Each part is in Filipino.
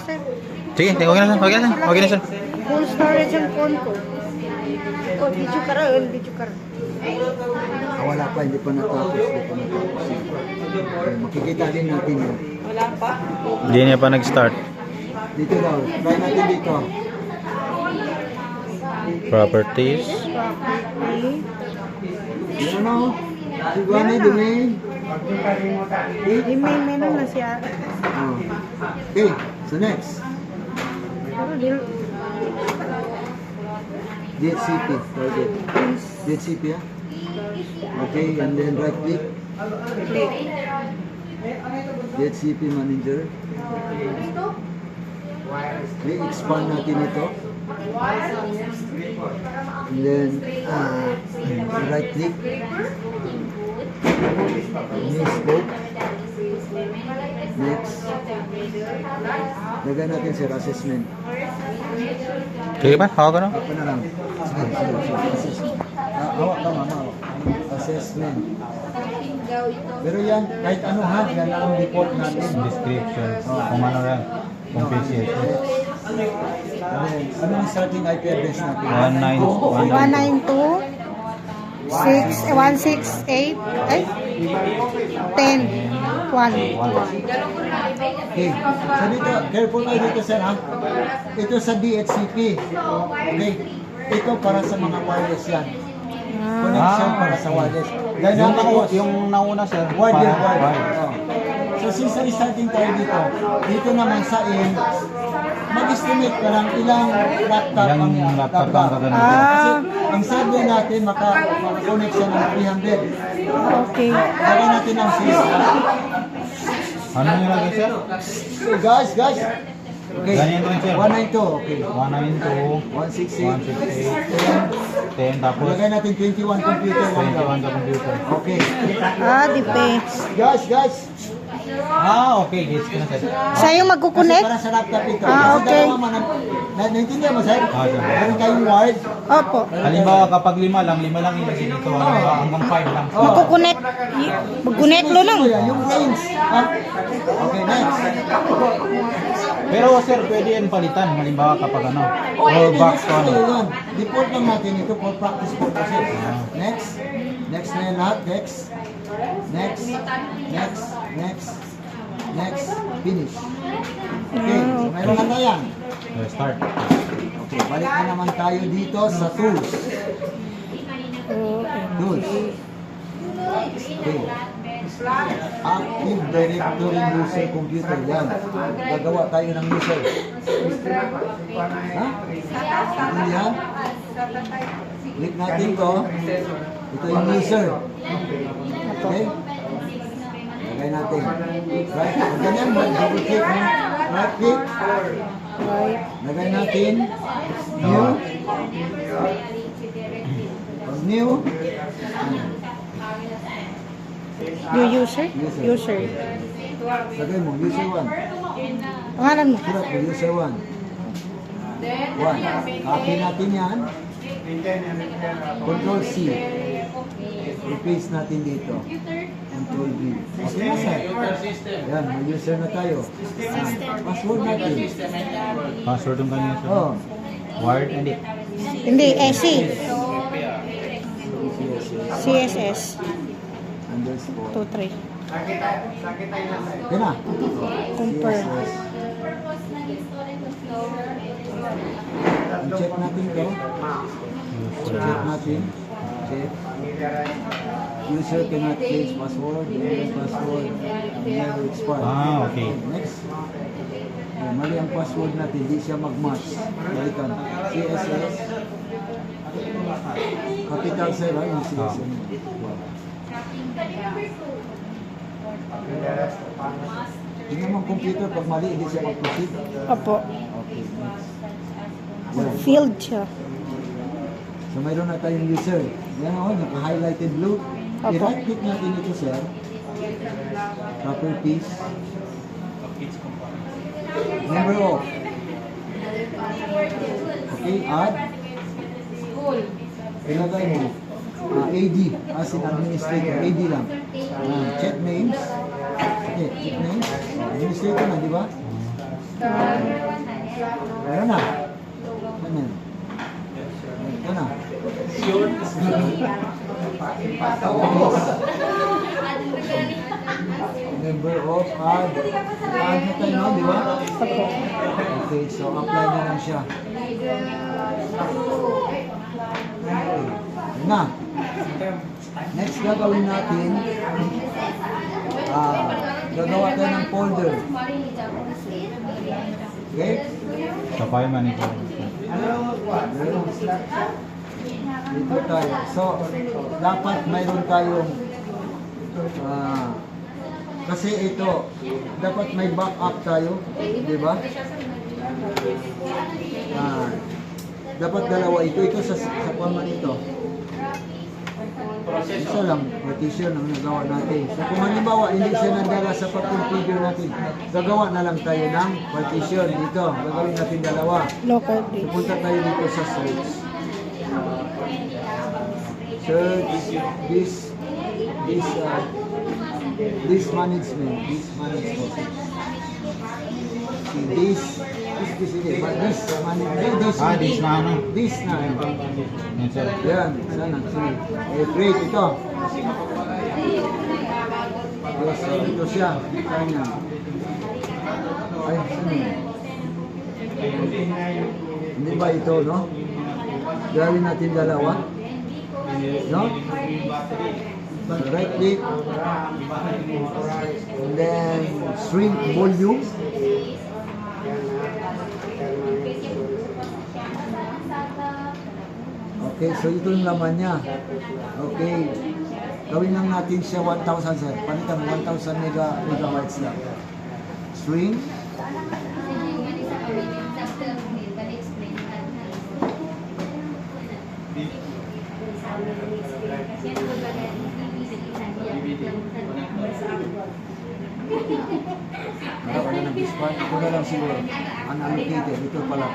sir. Sige, okay na sir. Okay na sir. Okay na sir. Full storage ang phone ko. Oh, video ka rin, video ka rin. Wala pa, hindi pa natapos. Okay, makikita din natin yun. Wala pa? Hindi niya pa nag-start. Dito daw, try natin dito. Properties. Property. Ano? Siguro na dumi. May meron na siya. Oh. Okay, so next. Pero dil... DHCP, target. DHCP, ah? Okay, and then right click. Click. DHCP manager. Okay, expand natin ito. And then, right click. New scope. Next. Lagyan natin sir, assessment. Okay ba? Hawak ka na? Apa na lang? Assessment. Hawak ka mama. Assessment. Pero yan, kahit ano ha, yan lang ang report natin. Description. Kung ano yan. Kung PCS. Ano yung starting IP address natin? 192 168 ay 10 1 Okay. So dito, careful kayo dito sir ha. Ito sa DHCP. Okay. Ito para sa mga wireless yan. Connection para sa wireless. Yung nauna sir. Wide yan, wide. Oh. So since starting tayo dito, dito naman sa in, mag-estimate ka ng ilang laptop ang laptop ang gagawin. Kasi ang sabi natin, maka-connect siya ng 300. Okay. Lagyan natin ang system. Ano yung lagi sir? Guys. Okay. Ganyan din, sir. 192, okay. 192, 168, 10, tapos 10. Lagyan natin 21 computer lang daw. 21 sa computer. Okay. Depends. Guys. Okay. Gets ko na sir. Siya yung Kasi magkukunik? para sa laptop ito. Okay. Kasi dalawa naintindihan mo, sir? Sir. Meron kayong word. Opo. Halimbawa kapag lima lang ilagay dito. Hanggang 5 lang. Magkukunik. Magkunik lo lang. Yung range. Ha? Okay, next. Pero sir, pwede yan palitan. Halimbawa kapag ano. Oh, Or box next to ano. yun. Default lang natin ito for practice purposes. Next. Next na yan lahat. Next. Finish. Okay, so mayroon na tayo yan. Start. Okay, balik na naman tayo dito sa tools. Tools. Okay. Active Directory User Computer. Yan. Gagawa tayo ng user. Ha? Hindi yan? Click natin to. Ito yung user. Okay? Lagay natin. Right? Pag ganyan, double click mo. Right click. Lagay natin. New. Pag new. New user? User. Lagay mo, user 1. Pangalan mo? Sulat mo, user 1. 1. Copy natin yan. Control C. I-paste natin dito. Control V. Okay na sir. Yan, may user na tayo. Password natin. Password yung kanina sir. Oh. Wired, hindi. Hindi, SC. CSS. Underscore. 23. Okay na. Confirm. CSS. I-check natin to. Check natin. Check. User cannot change password. Password never expire. Okay. Next. Okay, mali ang password natin. Hindi siya mag-match. Balikan. CSS. Capital cell, yung CSS. Tingnan mo ang computer. Pag mali, hindi siya mag-proceed. Opo. Okay, next. Yan. Field siya. So mayroon na tayong user. Yan o, naka-highlighted blue. Opo. I-right click natin ito, sir. Properties. Number off. Okay, add. Ilagay mo. AD, as in administrator. AD lang. Check names. Okay, check names. Administrator na, di ba? Meron na. Ano yun? Ito na. Member of add. Add na tayo, no? Di ba? Okay, so apply na lang siya. Okay. Yun na. Next gagawin natin, gagawa tayo ng folder. Okay? Kapay man ito. Dito tayo. So, dapat mayroon tayong kasi ito, dapat may backup tayo, di ba? Dapat dalawa ito. Ito sa paman ito. Isa lang, partition ang nagawa natin. So kung halimbawa, hindi siya nandala sa pag-configure natin, gagawa na lang tayo ng partition dito. Gagawin natin dalawa. Local So date. punta tayo dito sa search. Search this management. See this management. This na ano? This na. Yan sir. Yan, sana. See. Create ito. Yes, so ito siya. Kanya. Ay, sino? Hindi ba ito, no? Gawin natin dalawa. No? Right click. And then shrink volume. Okay, so ito yung laman niya. Okay. Gawin lang natin siya 1,000 sir. Palitan 1,000 megabytes lang. String. Wala ka na nag-discard. Ito na lang siguro. Unallocated. Ito pala.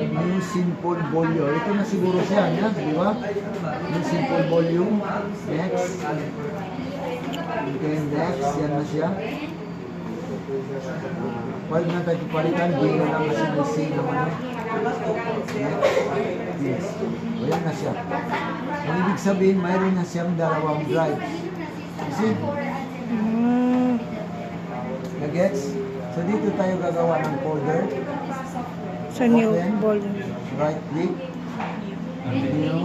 New simple volume. Ito na siguro siya. Yan, di ba? New simple volume. Next. Okay, next. Yan na siya. Pwede na tayo palitan. Hindi na lang kasi may C naman. Next. Yes. O, yan na siya. Ang ibig sabihin, mayroon na siyang dalawang drive. Kasi, nagets? So dito tayo gagawa ng folder. Sa new Open. folder. Right click. New.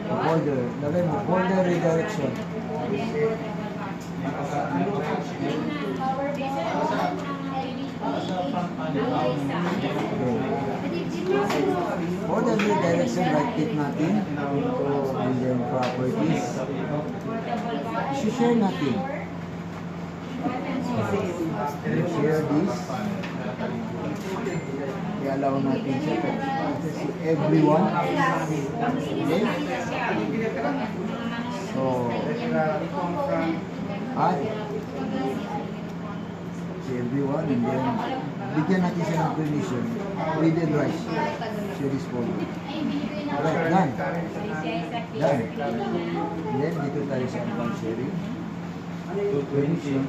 Folder. Lagay mo, folder redirection. Folder redirection, right click natin. And then properties. I-share natin. Share this. I-allow natin siya. Everyone. Okay. So, add. Si everyone. And then, bigyan natin siya ng permission. Read and write. Share this folder. Right, done. Done. And then, dito tayo sa account sharing. Permission.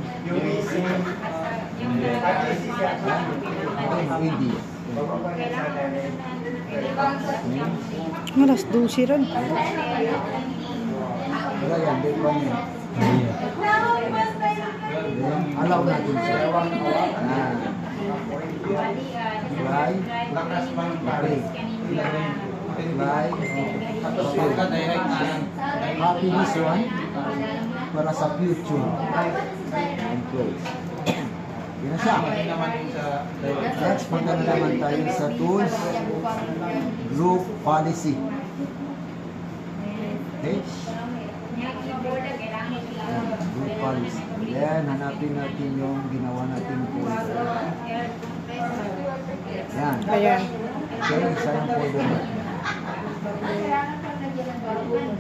Hindi. Alas 12 rin. Wala yan, di pa niya. Then, allow natin siya. Apply. Okay. Apply. Okay. Copy this one para sa future. And close. Yan na siya. Next, punta na naman tayo sa tools. Group policy. Okay? Group policy. Yan, hanapin natin yung ginawa natin folder. Yan. Ayan. Okay, isa yung folder natin.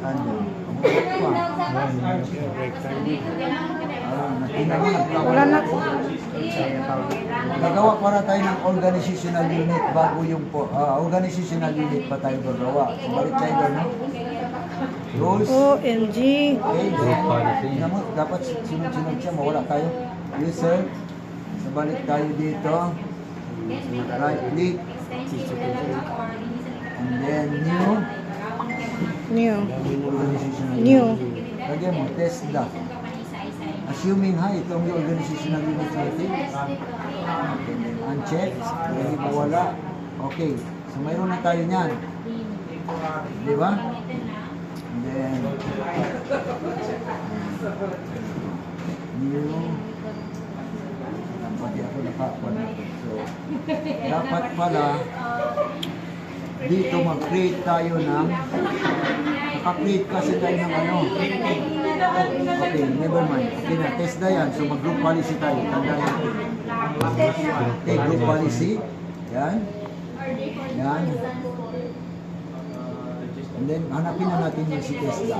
Ano? Ito Wala na. Gagawa para tayo ng organizational unit bago yung organizational unit pa tayo gagawa. So, balik tayo doon, no? Rules. OMG. Okay, Group policy. tingnan mo, dapat sunod-sunod siya, mawala tayo. User. So, balik tayo dito. Right click. And then new. New. Organizational New. unit. Lagyan mo, TESDA. Assuming ha, itong yung organizational unit natin. Uncheck. Hindi pa wala. Okay. So, mayroon na tayo niyan. Di ba? And then, new. Pati ako nakakuha na ito. So, dapat pala, dito mag-create tayo ng, naka-create kasi tayo ng ano. Okay, never mind. Okay na, test na yan. So, mag-group policy tayo. Tanda yan. Okay, group policy. Yan. Yan. And then, hanapin na natin yung si TESDA.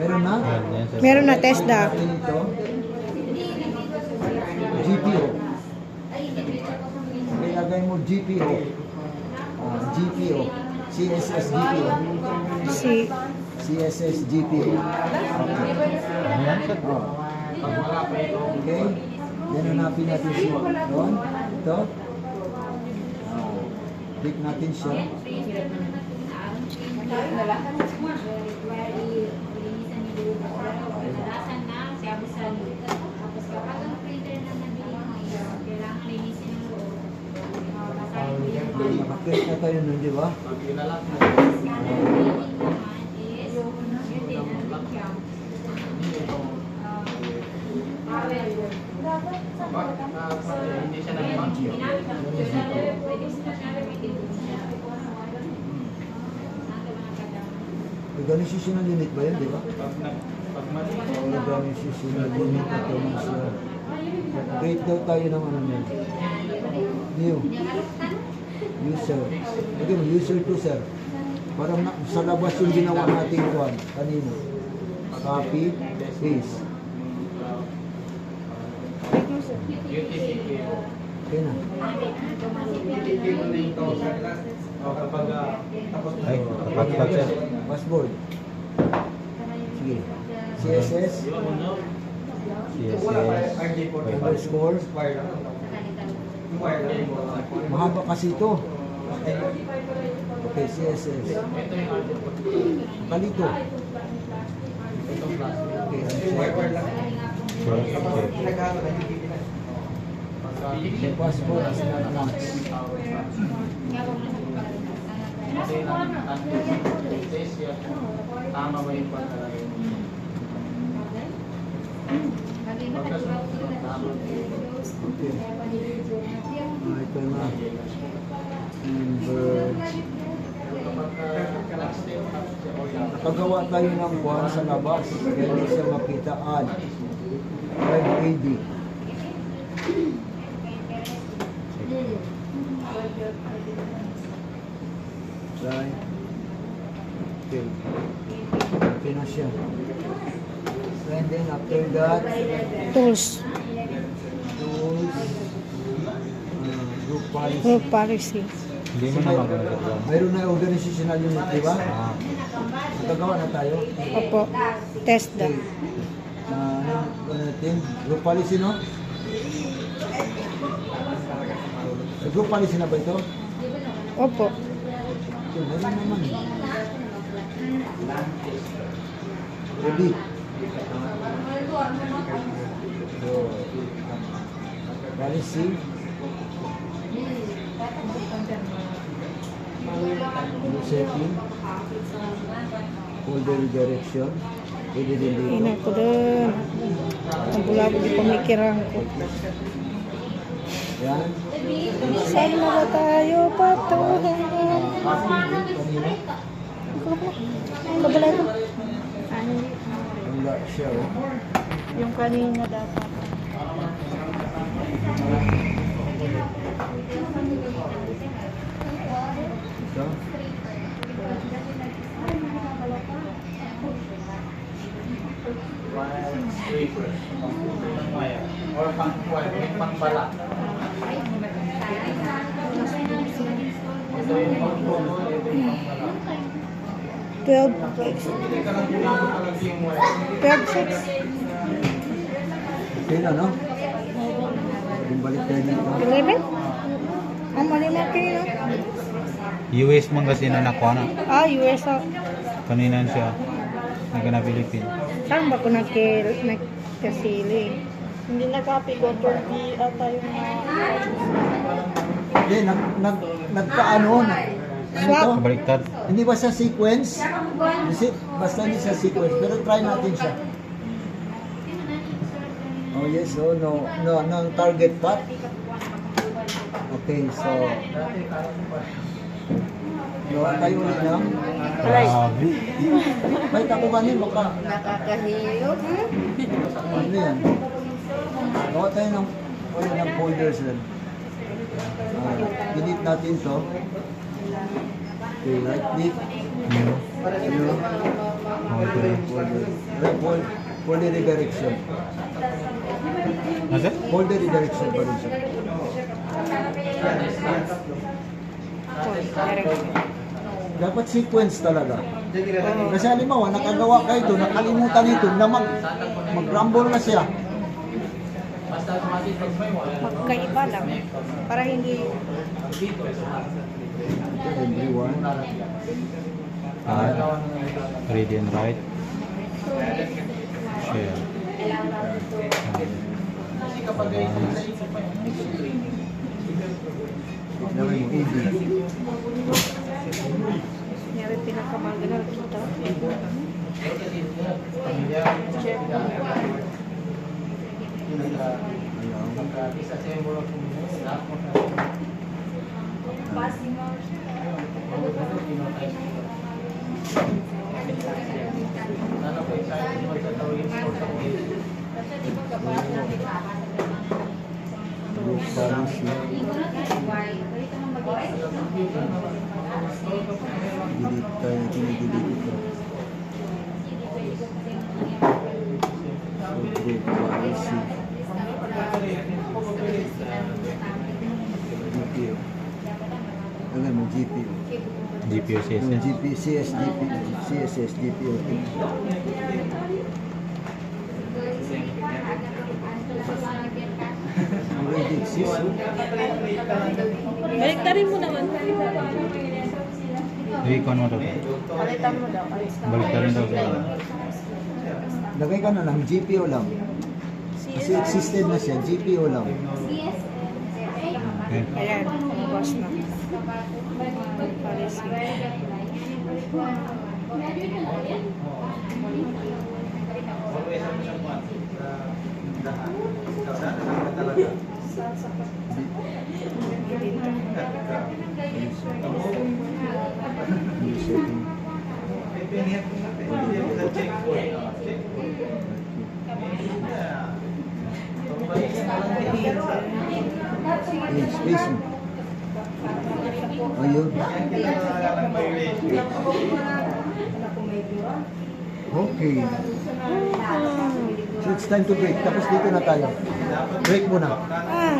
Meron na? Yan, sir. Meron na TESDA. Natin ito. GPO. Ilagay mo GPO. GPO. CSS GPO. Si CSS GPO. Ano yan, sir? Oh. Okay. Then hanapin natin siya. Doon. Ito. Click natin siya. Nakakit na tayo nun, di ba? Organizational unit ba yun, di ba? Organizational unit ito mas create daw tayo ng ano yan. New. User. Okay mo, user to sir. Parang sa labas yung ginawa natin kuhan kanina. Copy, paste. Okay na. Ay, kapag sir. Password. Sige. CSS. Underscore. Mahaba kasi ito. Okay, CSS. Kalito. Okay, the passport is not matched. Tama ba yung pagkalagay mo? Okay. Ito na. Number. Nakagawa tayo ng buwan sa labas. Kaya hindi siya makita. Add. 5AD. Right. Okay. Okay na siya. And then after that, tools. tools, group policy. Group policy. Hindi mo na maganda yan. Mayroon na organizational unit, di ba? Ah, Nagagawa na tayo. Opo. TESDA. Ano natin? Group policy, no? Group policy na ba ito? Opo. Ito, meron naman. Ready? So, policy. Setting. Folder direction. Pwede din dito. Ina ko doon. Ang bulabog yung pamikiran ko. Yan. Saan na ba tayo patungo? Kanina. Kabala ko. Wala siya, oh. Yung kanina dapat. Ito. Or pang-bala. Ito yung pang-bala. 12. Hindi ka lang ginamit talaga yung wire. 12.6. Okay na, no? Yung balik tayo dito. 11? Ang malimang kayo, no? US man kasi na nakuha na. Ah, US ako. Kanina siya. Nagana Philippines. Saan ba ko nagkasili? Hindi nag-copy ko. 30 ata yung Hindi, nagkaano, ano to? Kabaliktad. Hindi ba sa sequence? Basta hindi sa sequence, pero try natin siya. Oh yes, oh no, target path. Okay, so gawa tayo ulit ng Grabe. may ako ganin, baka nakakahilo. ano yan? Gawa tayo ng ulit ng folders yan. Delete natin to. Okay, right click. Hmm. Ano? Okay. Folder redirection. Nasa? Folder redirection pa rin siya. Dapat sequence talaga. Kasi halimbawa, nakagawa kayo ito, nakalimutan ito, na mag-rumble na siya. Magkaiba lang. Para hindi... Everyone. Ready and write. Share. Gawin mo, easy. Nyari pinakamagal kita. Group policy. Delete tayo, delete ito. So, group policy. GPO. Alam mo, GPO. GPU Yung CSS. GP, CSGP, CSS, GPO. Already exists. Baliktarin mo naman. I-con mo to. Palitan mo daw. Balik na rin daw siya. Lagay ka na lang, GPO lang. Kasi existed na siya, GPO lang. Okay. Ayan, lumabas na. Policy. New setting. Space mo. Ayun. Okay. So it's time to break. Tapos dito na tayo. Break muna. Ah.